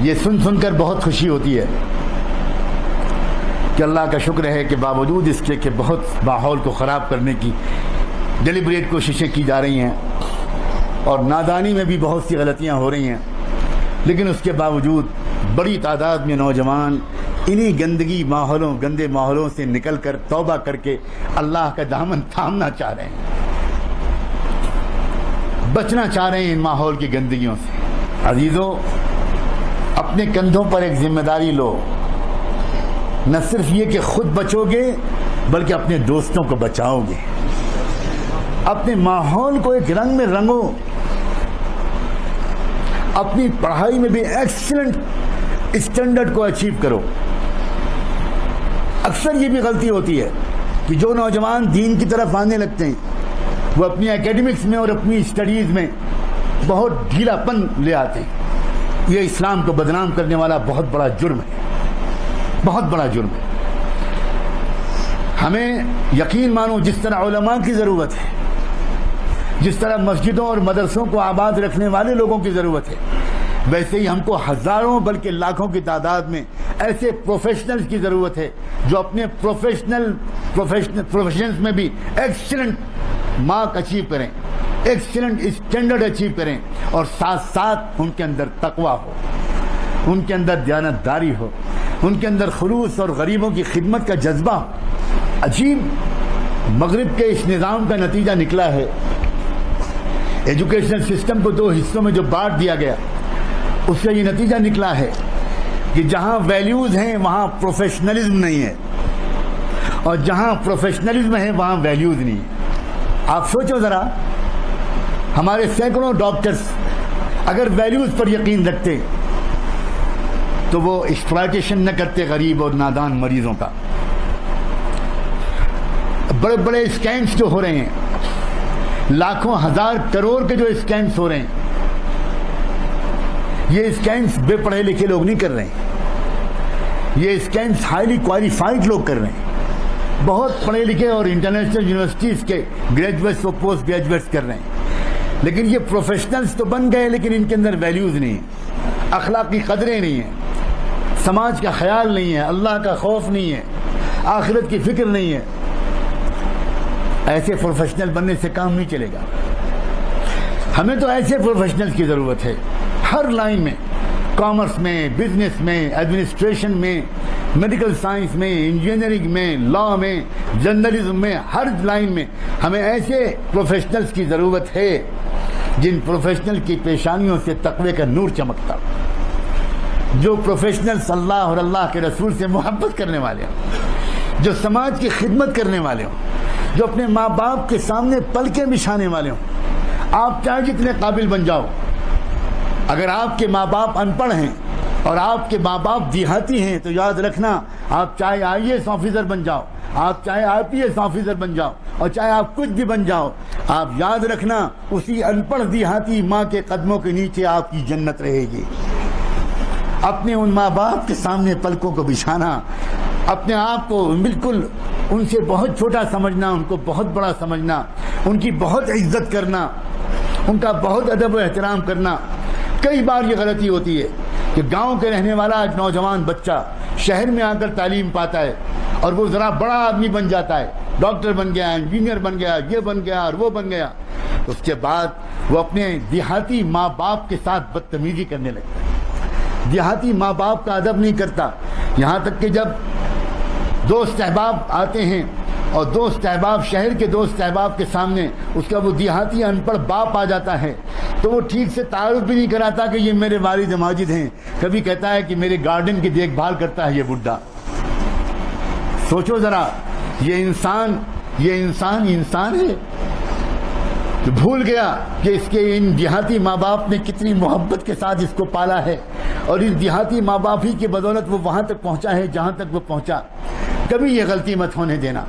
یہ سن سن کر بہت خوشی ہوتی ہے کہ اللہ کا شکر ہے کہ باوجود اس کے کہ بہت ماحول کو خراب کرنے کی ڈیلیبریٹ کوششیں کی جا رہی ہیں اور نادانی میں بھی بہت سی غلطیاں ہو رہی ہیں، لیکن اس کے باوجود بڑی تعداد میں نوجوان انہی گندے ماحولوں سے نکل کر توبہ کر کے اللہ کا دامن تھامنا چاہ رہے ہیں، بچنا چاہ رہے ہیں ان ماحول کی گندگیوں سے۔ عزیزو، اپنے کندھوں پر ایک ذمہ داری لو، نہ صرف یہ کہ خود بچو گے بلکہ اپنے دوستوں کو بچاؤ گے، اپنے ماحول کو ایک رنگ میں رنگو، اپنی پڑھائی میں بھی ایکسلنٹ اسٹینڈرڈ کو اچیو کرو۔ اکثر یہ بھی غلطی ہوتی ہے کہ جو نوجوان دین کی طرف آنے لگتے ہیں وہ اپنی اکیڈمکس میں اور اپنی اسٹڈیز میں بہت ڈھیلا پن لے آتے ہیں۔ یہ اسلام کو بدنام کرنے والا بہت بڑا جرم ہے، بہت بڑا جرم ہے۔ ہمیں یقین مانو جس طرح علماء کی ضرورت ہے، جس طرح مسجدوں اور مدرسوں کو آباد رکھنے والے لوگوں کی ضرورت ہے، ویسے ہی ہم کو ہزاروں بلکہ لاکھوں کی تعداد میں ایسے پروفیشنلز کی ضرورت ہے جو اپنے پروفیشنز میں بھی ایکسلنٹ مارک اچیو کریں، ایکسلنٹ اسٹینڈرڈ اچیو کریں، اور ساتھ ساتھ ان کے اندر تقوی ہو، ان کے اندر دیانتداری ہو، ان کے اندر خلوص اور غریبوں کی خدمت کا جذبہ ہو۔ عجیب مغرب کے اس نظام کا نتیجہ نکلا ہے، ایجوکیشنل سسٹم کو دو حصوں میں جو بانٹ دیا گیا، اس سے یہ نتیجہ نکلا ہے کہ جہاں ویلیوز ہیں وہاں پروفیشنلزم نہیں ہے، اور جہاں پروفیشنلزم ہے وہاں ویلیوز نہیں ہے۔ آپ سوچو ذرا، ہمارے سینکڑوں ڈاکٹرز اگر ویلیوز پر یقین رکھتے تو وہ ایکسپلائٹیشن نہ کرتے غریب اور نادان مریضوں کا۔ بڑے بڑے اسکیمز جو ہو رہے ہیں، لاکھوں ہزار کروڑ کے جو اسکیمز ہو رہے ہیں، یہ اسکیمز بے پڑھے لکھے لوگ نہیں کر رہے ہیں، یہ اسکیمز ہائیلی کوالیفائڈ لوگ کر رہے ہیں، بہت پڑھے لکھے اور انٹرنیشنل یونیورسٹیز کے گریجویٹس اور پوسٹ گریجویٹس کر رہے ہیں۔ لیکن یہ پروفیشنلز تو بن گئے لیکن ان کے اندر ویلیوز نہیں ہیں، اخلاقی قدریں نہیں ہیں، سماج کا خیال نہیں ہے، اللہ کا خوف نہیں ہے، آخرت کی فکر نہیں ہے۔ ایسے پروفیشنل بننے سے کام نہیں چلے گا۔ ہمیں تو ایسے پروفیشنل کی ضرورت ہے ہر لائن میں، کامرس میں، بزنس میں، ایڈمنسٹریشن میں، میڈیکل سائنس میں، انجینئرنگ میں، لا میں، جرنلزم میں، ہر لائن میں ہمیں ایسے پروفیشنلز کی ضرورت ہے جن پروفیشنل کی پیشانیوں سے تقوی کا نور چمکتا، جو پروفیشنلز اللہ اور اللہ کے رسول سے محبت کرنے والے ہوں، جو سماج کی خدمت کرنے والے ہوں، جو اپنے ماں باپ کے سامنے پلکیں بچھانے والے ہوں۔ آپ چاہے جتنے قابل بن جاؤ، اگر آپ کے ماں باپ ان پڑھ ہیں اور آپ کے ماں باپ دیہاتی ہیں تو یاد رکھنا، آپ چاہے آئی اے ایس آفیسر بن جاؤ، آپ چاہے آئی پی ایس آفیسر بن جاؤ، اور چاہے آپ کچھ بھی بن جاؤ، آپ یاد رکھنا اسی ان پڑھ دیہاتی ماں کے قدموں کے نیچے آپ کی جنت رہے گی۔ اپنے ان ماں باپ کے سامنے پلکوں کو بچھانا، اپنے آپ کو بالکل ان سے بہت چھوٹا سمجھنا، ان کو بہت بڑا سمجھنا، ان کی بہت عزت کرنا، ان کا بہت ادب و احترام کرنا۔ کئی بار یہ غلطی ہوتی ہے کہ گاؤں کے رہنے والا ایک نوجوان بچہ شہر میں آ کر تعلیم پاتا ہے اور وہ ذرا بڑا آدمی بن جاتا ہے، ڈاکٹر بن گیا، انجینئر بن گیا، یہ بن گیا اور وہ بن گیا، اس کے بعد وہ اپنے دیہاتی ماں باپ کے ساتھ بدتمیزی کرنے لگتا ہے، دیہاتی ماں باپ کا ادب نہیں کرتا، یہاں تک کہ جب دوست احباب آتے ہیں اور دوست احباب شہر کے دوست احباب کے سامنے اس کا وہ دیہاتی ان پڑھ باپ آ جاتا ہے تو وہ ٹھیک سے تعارف بھی نہیں کراتا کہ یہ میرے والد ماجد ہیں، کبھی کہتا ہے کہ میرے گارڈن کی دیکھ بھال کرتا ہے یہ بڈھا۔ سوچو ذرا، یہ انسان ہے جو بھول گیا کہ اس کے ان دیہاتی ماں باپ نے کتنی محبت کے ساتھ اس کو پالا ہے، اور اس دیہاتی ماں باپ ہی کی بدولت وہ وہاں تک پہنچا ہے جہاں تک وہ پہنچا۔ کبھی یہ غلطی مت ہونے دینا،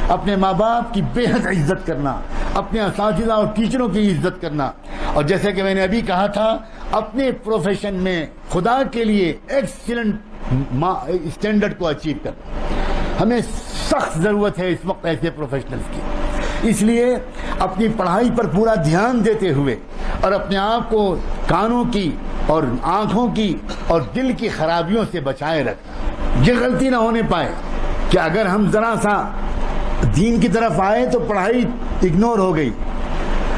اپنے ماں باپ کی بے حد عزت کرنا، اپنے اساتذہ اور ٹیچروں کی عزت کرنا، اور جیسے کہ میں نے ابھی کہا تھا، اپنے پروفیشن میں خدا کے لیے ایکسیلنٹ اسٹینڈرڈ کو اچیو کرنا۔ ہمیں سخت ضرورت ہے اس وقت ایسے پروفیشنلز کی، اس لیے اپنی پڑھائی پر پورا دھیان دیتے ہوئے اور اپنے آپ کو کانوں کی اور آنکھوں کی اور دل کی خرابیوں سے بچائے رکھنا. یہ غلطی نہ ہونے پائے کہ اگر ہم ذرا سا دین کی طرف آئے تو پڑھائی اگنور ہو گئی،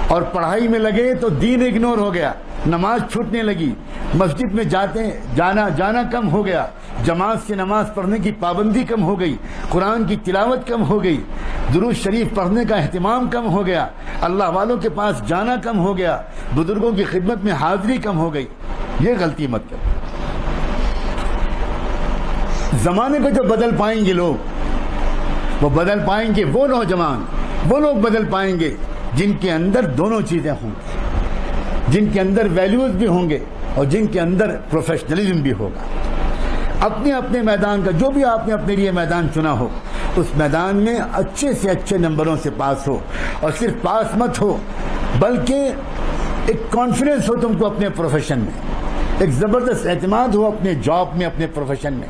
اور پڑھائی میں لگے تو دین اگنور ہو گیا، نماز چھوٹنے لگی، مسجد میں جانا کم ہو گیا، جماعت سے نماز پڑھنے کی پابندی کم ہو گئی، قرآن کی تلاوت کم ہو گئی، درود شریف پڑھنے کا اہتمام کم ہو گیا، اللہ والوں کے پاس جانا کم ہو گیا، بزرگوں کی خدمت میں حاضری کم ہو گئی. یہ غلطی مت کرو. زمانے کو جو بدل پائیں گے لوگ، وہ بدل پائیں گے وہ نوجوان، وہ لوگ بدل پائیں گے جن کے اندر دونوں چیزیں ہوں گی، جن کے اندر ویلیوز بھی ہوں گے اور جن کے اندر پروفیشنلزم بھی ہوگا. اپنے اپنے میدان کا جو بھی آپ نے اپنے لیے میدان چنا ہو، اس میدان میں اچھے سے اچھے نمبروں سے پاس ہو، اور صرف پاس مت ہو بلکہ ایک کانفیڈنس ہو تم کو اپنے پروفیشن میں، ایک زبردست اعتماد ہو اپنے جاب میں، اپنے پروفیشن میں.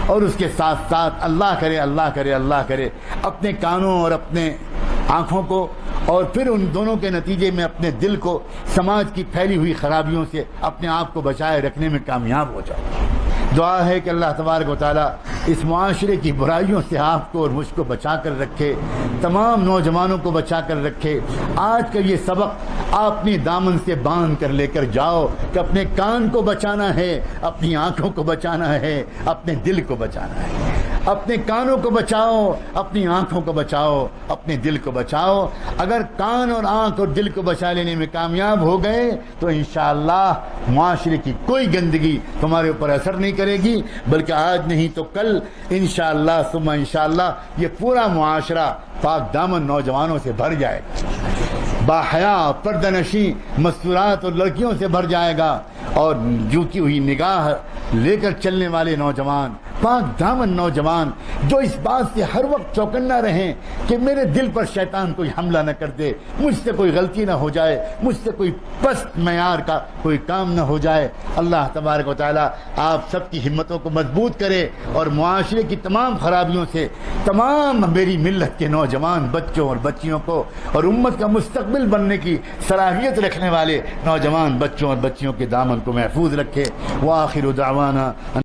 اور اس کے ساتھ ساتھ اللہ کرے اللہ کرے اللہ کرے اپنے کانوں اور اپنے آنکھوں کو، اور پھر ان دونوں کے نتیجے میں اپنے دل کو سماج کی پھیلی ہوئی خرابیوں سے اپنے آپ کو بچائے رکھنے میں کامیاب ہو جاؤ. دعا ہے کہ اللہ تبارک و تعالیٰ اس معاشرے کی برائیوں سے آپ کو اور مجھ کو بچا کر رکھے، تمام نوجوانوں کو بچا کر رکھے. آج کا یہ سبق آپ اپنی دامن سے باندھ کر لے کر جاؤ کہ اپنے کان کو بچانا ہے، اپنی آنکھوں کو بچانا ہے، اپنے دل کو بچانا ہے. اپنے کانوں کو بچاؤ، اپنی آنکھوں کو بچاؤ، اپنے دل کو بچاؤ. اگر کان اور آنکھ اور دل کو بچا لینے میں کامیاب ہو گئے تو انشاءاللہ معاشرے کی کوئی گندگی تمہارے اوپر اثر نہیں کرے گی، بلکہ آج نہیں تو کل انشاءاللہ ثم انشاءاللہ یہ پورا معاشرہ پاک دامن نوجوانوں سے بھر جائے گا، باحیا پردہ نشیں مستورات اور لڑکیوں سے بھر جائے گا، اور جھکی ہوئی نگاہ لے کر چلنے والے نوجوان، پاک دامن نوجوان جو اس بات سے ہر وقت چوکنا رہیں کہ میرے دل پر شیطان کوئی حملہ نہ کر دے، مجھ سے کوئی غلطی نہ ہو جائے، مجھ سے کوئی پست معیار کا کوئی کام نہ ہو جائے. اللہ تبارک و تعالیٰ آپ سب کی ہمتوں کو مضبوط کرے، اور معاشرے کی تمام خرابیوں سے تمام میری ملت کے نوجوان بچوں اور بچیوں کو، اور امت کا مستقبل بننے کی صلاحیت رکھنے والے نوجوان بچوں اور بچیوں کے دامن کو محفوظ رکھے. وآخر دعوانا